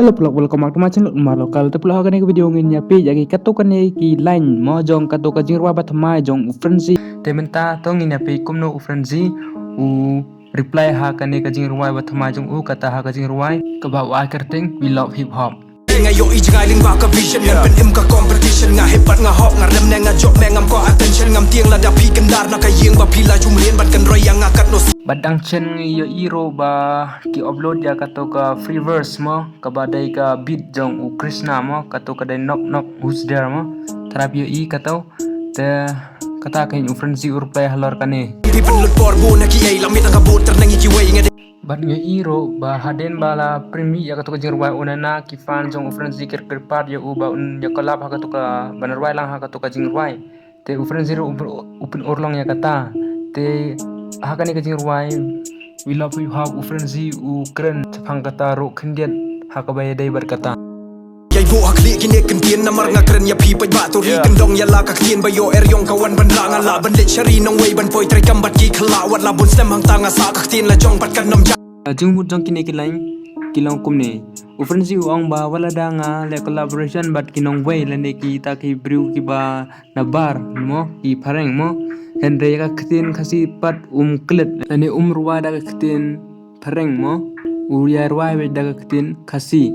Hello pula welcome back to my channel Umar Lokal. Te pula hakan video ngin nyapi jagi katukan ni ki line mo jong katukan jing ruwa batmai jong ufrenzi. Te menta tong ngin nyapi kumno ufrenzi u reply hakan ni ka jing ruwa batmai jong u kata hakan jing ruwa ka ba wa kerting we love hip hop. Ngayo ijngai ling ba ka vision ngam pen im ka competition nga hebat nga hop nga rem nga job ngam ko attention ngam tiang la da pi kendar na kayeng ba pila jumlien bat kan roy yang ngakat no Badang chen yo iro ba ki upload ya kato ka free verse mo kabadai ka beat jong u Krishna mo kato ka dai knock knock who's there mo tarap yo i kato te kata kain u frenzy urplay halor kane people lut por bo na ki ai lamit ang kabot ter nangi ki way nga Bat nyo iro ba haden bala primi ya kato ka jirwai unana ki fan jong u frenzy ker part ya u ba un ya kolab ha kato ka banarwai lang ha kato ka jirwai te u frenzy ro upin orlong ya kata te hakani ka jirwai we love you have u frenzy u keren phang kata ro khindian hakabay dai berkata Yai bo hakli kini kentien namar nga keren ya pi pa ba to ri kendong ya la ka kien ba yo yong kawan ban ra nga la ban le shari nong way ban poi trai kam bat ki khala wat la bun stem hang tanga sa ka kien la jong pat kan nam ja jung hut jong kini kilain kilong kumne u frenzy u ang ba wala da nga le collaboration bat kinong way la ne ki ta ki brew ki ba na bar mo ki phareng mo Henry ka ktin kasi pat klet ani ruwa da ktin phareng mo ya ruwa we da ktin kasi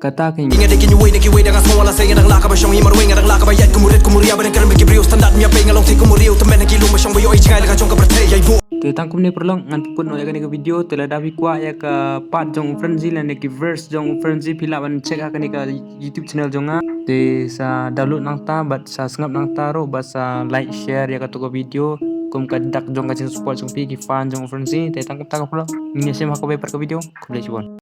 kata king inga de kinyu way na ki way da nga sola say nga la ka ba shong imar way nga la ka ba yat kumurit kumuria ba kan ki brew standard mi pe nga long ti kumuriu temen ki lu ma shong ba yo ijngai la ka jong ka berte yai bo te tangkum ne perlong ngan pun no ya ka video tela davi kwa ya ka part jong frenzy la ne ki verse jong frenzy pila ban check ka ni ka YouTube channel jonga te sa download nang ta bat sa sngap nang ta ro bat sa like share ya ka to video kum ka dak jong ka support jong pi ki fan jong frenzy te tangkum ta ka perlong ni sem ha ka be per ka video ku le